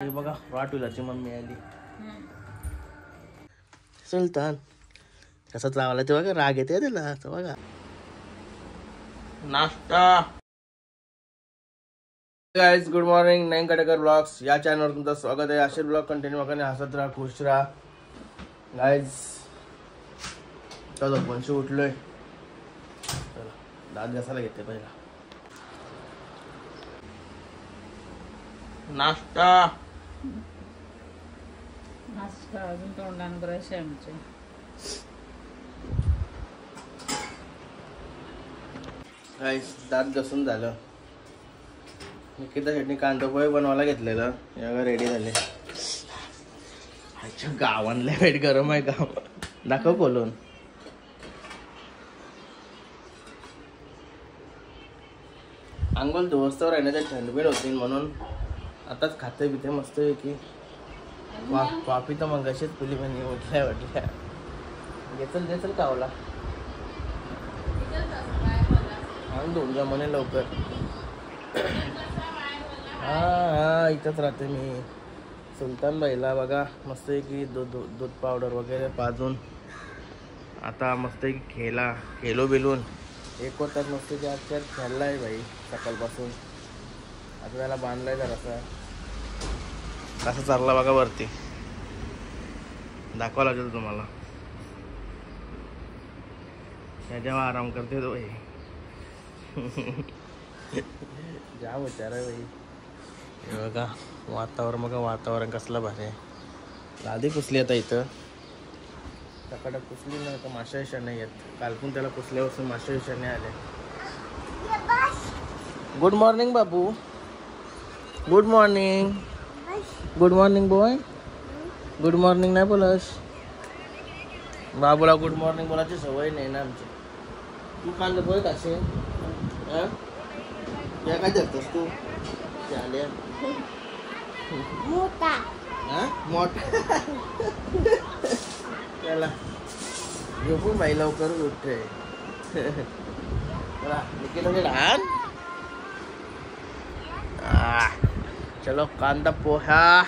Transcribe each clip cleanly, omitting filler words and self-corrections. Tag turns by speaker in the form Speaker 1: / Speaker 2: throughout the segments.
Speaker 1: हे बघा वाटूलाची मम्मी आली. सुलतान कसा चावला ते बघा, राग येते त्याला बघा. नाश्ता. Guys good morning. Nayan Katekar vlogs या चॅनलवर तुमचं स्वागत आहे. असे ब्लॉग कंटिन्यू करणे, हसत राहा, खुश राहा. गाइस चलो पंशी उठलोय. चला दात घासायला घेते पहिला. नाश्ता
Speaker 2: अजून तोंडान ब्रश आहे आमचे.
Speaker 1: गाइस दात घासून झालं. निकिता चटणी कांदा पोहे बनवायला घेतलेलं, या रेडी झाले. अच्छा गावांना वेट गरम आहे का, दाखव खोलून. अंघोळ धुवस्तवर आहे ना, ते थंडबीड होती म्हणून आताच खाते पिते मस्त की. वाफी तर मग अशीच पिली म्हणे, उठल्या वाटल्या. घेचल कावला आणि धुवून म्हणे लवकर. हा इथंच राहते मी. सुलतान बाईला बघा मस्त की दूध पावडर वगैरे पाजून आता मस्त की खेलो बिलून एक होतात मस्त की. आजच्या खेळलाय बाई सकाळपासून. आता त्याला बांधलाय जरासा. कसं चालला बघा वरती, दाखवा लागेल तुम्हाला. जेव्हा आराम करते तो भाई जाम विचार आहे भाई. हे बघा वातावरण, बघा वातावरण कसलं भारी आहे. लादी पुसली आता इथं, सकाळी पुसली नाही तर माशा विषा नाही येत. कालपून त्याला पुसल्यापासून माशा विषा नाही आले. गुड मॉर्निंग बाबू. Good morning. Good morning boy. Good morning नाही बोलस. बाबूला गुड मॉर्निंग बोलायची सवय नाही ना आमची. तू कांदा पोहे कसे या काय करतोस तू? झाले मोठा त्याला झोपून बाई लवकर उठते. लहान चलो कांदा पोहा.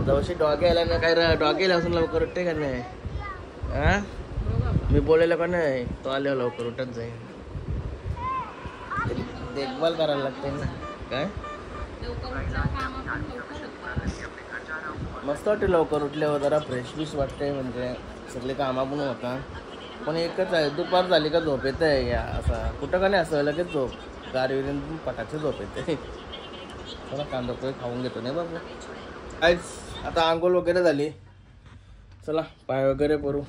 Speaker 1: जवशी डॉगे आला ना, काय डॉगे असून लवकर उठते का नाही? हा मी बोलायला का नाही, तो आल्यावर लवकर उठत जाईल. देखभाल करायला लागते ना. काय मस्त वाटते लवकर उठल्यावर, जरा फ्रेश वाटते. म्हणजे सगळे कामं पण होता. पण एकच आहे, दुपार झाली का झोप येते या असा. कुठं का नाही असं लगेच झोप गारविरून पटाची झोप येते. चला कांदा पोहे खाऊन घेतो नाही बाबू. आज आता आंघोळ वगैरे झाली. चला पाय वगैरे करू.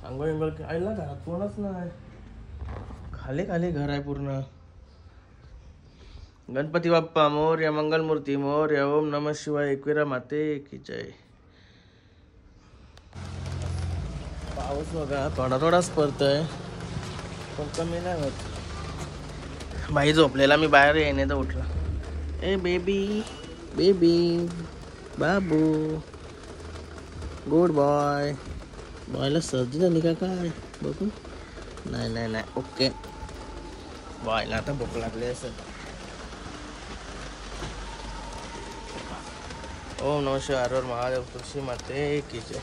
Speaker 1: आंघोळ आईला घरात कोणच नाही, खाली घर आहे पूर्ण. गणपती बाप्पा मोरया, मंगलमूर्ती मोरया, ओम नमः शिवाय, एकविरा माते की जय. पाऊस बघा थोडाच पडतोय, पण कमी नाही होत. बाई झोपलेला, मी बाहेर येणे तर उठला. ए बेबी बाबू गुड बॉय. बॉयला सर्दी झाली का काय बघू. नाही ओके. बॉयला आता भूक लागली असेल. ओम नमः शिवाय, हर हर महादेव, तुळशी माते की जय.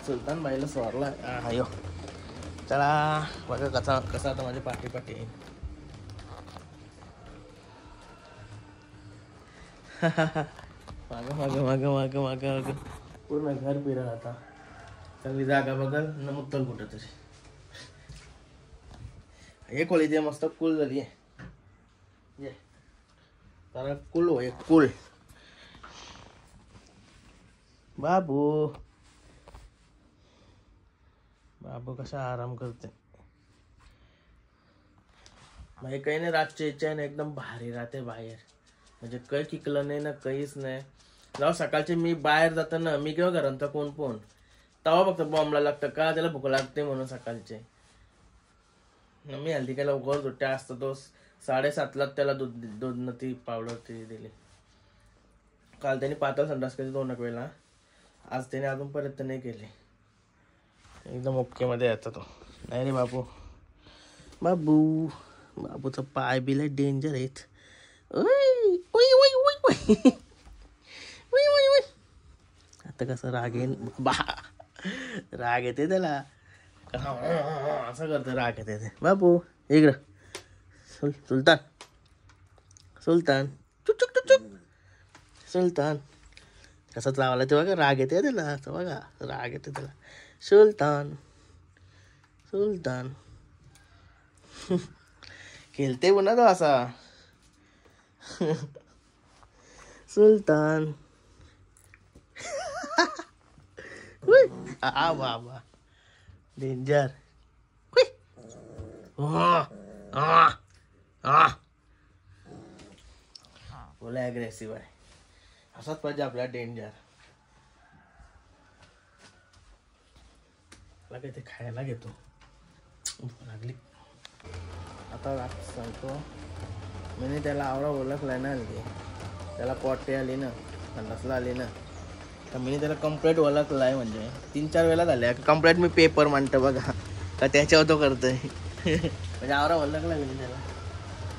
Speaker 1: सुलतान बाईला स्वारला हायो. चला बघा कसा आता माझी पाठी माग पूर्ण घर फिरल आता. चांगली जागा बघल न मुत्तल कुठं तरी. हे खोली ते मस्त कूल झाली आहे. जरा कूल हो, एक कूल. बाबू कसा आराम करते. भाई काही नाही, रातच्या इच्छा आहे ना एकदम भारी राहते बाहेर. म्हणजे काही किकलं नाही ना, काहीच नाही. जेव्हा सकाळचे मी बाहेर जातो ना, मी केव्हा घरांचा कोण तेव्हा फक्त बॉम्बला लागतं का त्याला भूक लागते म्हणून. सकाळचे मी हल्दी काय लवकर सुट्ट्या असतो तो 7:30 त्याला दूध न ती पावडर ती दिली. काल त्याने पातळ संडास केली 2 वेळेला. आज त्याने अजूनपर्यंत नाही केली. एकदम ओके मध्ये येतो तो. नाही रे बाबू बाबूचा पाय बिले डेंजर आहेत. ओय ओय ओय ओय ओय ओय ओय ओय. आता कसं राग येईन बा, राग येते त्याला असं करतं, राग येते ते. बाबू इकडं सुलतान सुलतान चुक चुक चुक चुक सुलतान कसंच लावायला ते बघा, राग येते त्याला, तो बघा राग येते त्याला. सुलतान सुलतान खेळते पुन्हा तो असा. सुलतान आ बाबा डेंजर. बोला ॲग्रेसिव्ह आहे, असाच पाहिजे आपला डेंजर. मला काही ते खायला घेतो, लागली आता. सांगतो मी त्याला आवडा ओळखलाय ना, आली त्याला पॉटी आली ना, संडासला आली ना, तर मी त्याला कम्प्लीट ओळखलाय. म्हणजे 3-4 वेळा झाल्या कम्प्लीट. मी पेपर मांडतो बघा का त्याच्यावर तो करतोय. म्हणजे आवडा ओळखला मी त्याला.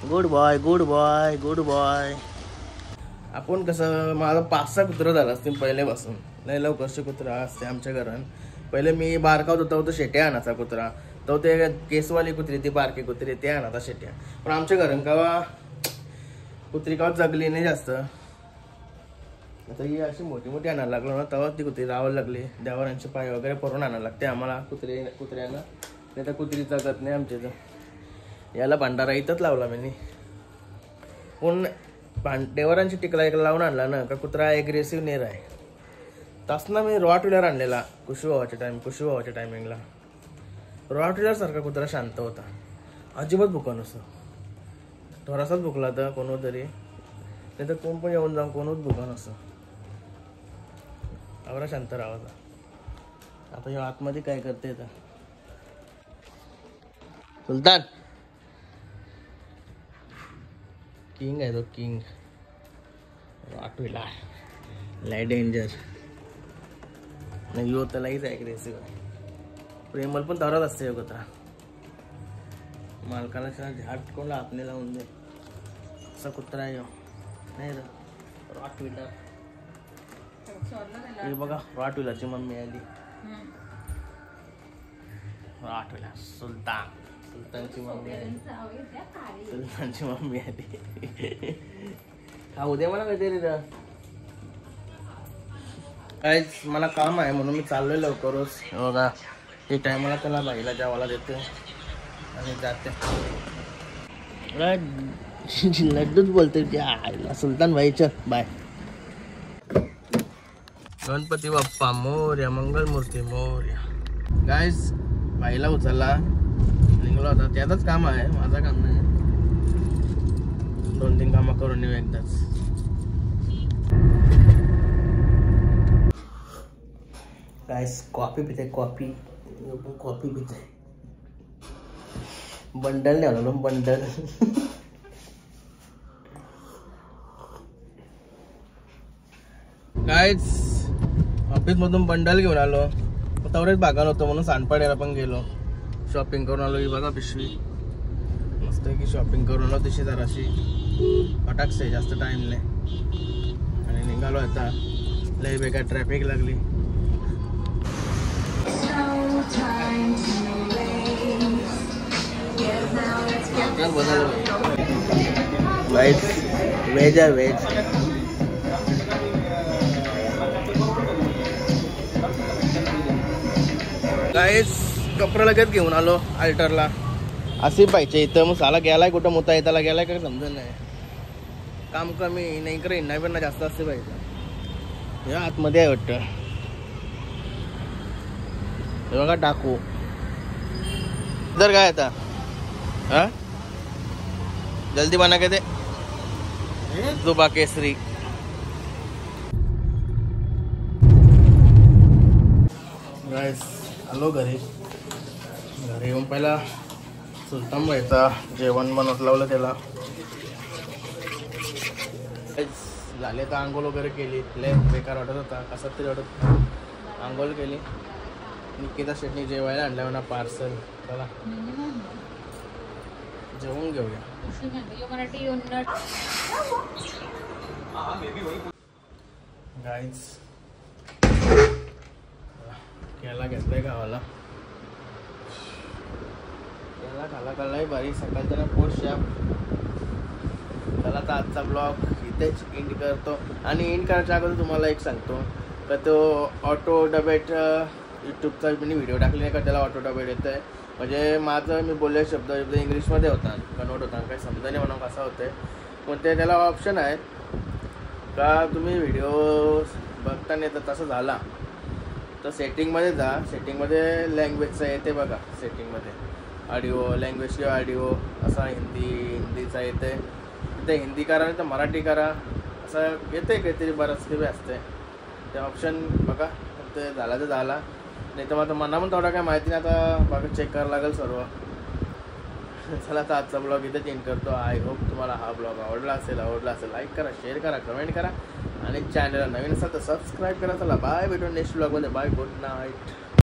Speaker 1: Good boy good boy good boy. आपण कसं माझं 5-6 कुत्रं झालं असतील पहिल्यापासून. लय लवकरचे कुत्रा असते आमच्या घरात. पहिले मी बारकावत होता तो शेट्या आणायचा कुत्रा, तो ते केसवाली कुत्री ती बारकी कुत्री ते आणायचा शेट्या. पण आमच्या घरात कवा कुत्री कवा जगली नाही जास्त. आता ही अशी मोठी मोठी आणायला लागलो ना, तेव्हा ती कुत्री राहावं लागली. देवारांचे पाय वगैरे परून आणायला लागते आम्हाला कुत्र्यांना, नाही तर कुत्री जगत नाही आमच्या इथं. याला भांडारा इथंच लावला मी. पण देवारांची टिकला एक लावून आणला ना का कुत्रा ॲग्रेसिव्ह नेर आहे. तासना मी रॉटविलर आणलेला कुशू भावाच्या टायमिंगला. रॉटविलर सारखा कुत्रा शांत होता, अजिबात भुका नसतो. थोडासाच भुकला तर कोण तरी, नाही तर कोण पण येऊन जाऊन कोणच भुका नसतं. आवरा शांत राहायचा. आता ह्या आतमध्ये काय करते आता सुलतान. किंग आहे तो, किंग. रॉटविलर लय डेंजर नाही हो, त्यालाहीच ॲग्रेसिव्ह आहे. प्रेमल पण तवराच असते कुत्रा. मालकाला झाट कोण आतने लावून दे असा कुत्रा आहे नाही रे. रॉटविलर हे बघा, रॉटविलरची मम्मी आली. रॉटविलर सुलतान, सुलतानची मम्मी आली. सुलतानची मम्मी आली. हा उद्या मला काहीतरी काय मला काम आहे म्हणून मी चाललोय लवकरच. बघा एक टायमाला त्याला बाईला जेवायला देते आणि जाते. लड्डूच बोलते त्या सुलतान भाई. चल बाय. गणपती बाप्पा मोरया, मंगलमूर्ती मोरया. गाईस बाईला उचलला निघला होता, त्याचंच काम आहे, माझं काम नाही. 2-3 कामं करून येऊ एकदाच. गाईस कॉफी पिते, कॉफी पिते. बंडल नाही आलो, बंडल. गाईस ऑफिस मधून बंडल घेऊन आलो. तेवढेच भागाल होतो म्हणून सांडपाड्याला पण गेलो, शॉपिंग करून आलो. ही बघा पिशवी मस्त की शॉपिंग करून आलो तशी जराशी फटाकसे, जास्त टाइम नाही. आणि निघालो आता. लय बेकार ट्रॅफिक लागली. व्हेज आहे व्हेज. गाईस कपडा लगेच घेऊन आलो अल्टरला. असे पाहिजे इथं. मग साला गेलाय कुठं मोठा येताला गेलाय काय समजत नाही. काम कमी नाही करे, नाही पण जास्त असते पाहिजे. या आतमध्ये आहे वाटतं. हे बघा टाकू इधर काय आता. हा जल्दी बना के दे. जुबा केसरी. गाईस आलो घरी. येऊन पहिला सुलतान भाईचा जेवण बनवत लावलं त्याला. झाले तर आंघोळ वगैरे केली. लय बेकार वाटत होता, कसा तरी वाटत. आंघोळ केली. निकिता शेटणी जेवायला आणल्या म्हणा पार्सल. चला जेवून घेऊया.
Speaker 2: मराठी
Speaker 1: गाईज केला घेतलाय गावाला. केला खाला खाल्लाय बारीक सकाळच्या पोट शाप. त्याला तर आजचा ब्लॉग इथेच एंड करतो. आणि एंड करायच्या अगोदर तुम्हाला एक सांगतो का तो ऑटो डबेट यूट्यूबचा मी व्हिडिओ टाकले नाही का, त्याला ऑटो डबेट येतं आहे. म्हणजे माझं मी बोलले शब्द इंग्लिशमध्ये होता, कन्वर्ट होता, काही समजा नाही म्हणून कसं होतं. पण ते त्याला ऑप्शन आहेत का तुम्ही व्हिडिओ बघताना तर तसं झाला तर सेटिंगमध्ये जा. सेटिंगमध्ये लँग्वेजचं येते बघा. सेटिंगमध्ये ऑडिओ लँग्वेज किंवा ऑडिओ असा हिंदीचा येते. ते हिंदी करा नाही तर मराठी करा असं येते काहीतरी बरंच काही असते. ते ऑप्शन बघा. ते झाला तर झाला, नाही तर मग मना पण थोडा काय माहिती नाही. आता बघा चेक करावं लागेल सर्व. चला तर आजचा ब्लॉग इथे चेंज करतो. आय होप तुम्हाला हा ब्लॉग आवडला असेल लाईक करा, शेअर करा, कमेंट करा आणि चॅनलला नवीन असाल तर सबस्क्राईब करा. चला बाय, भेटून नेक्स्ट ब्लॉगमध्ये. Bye, good night.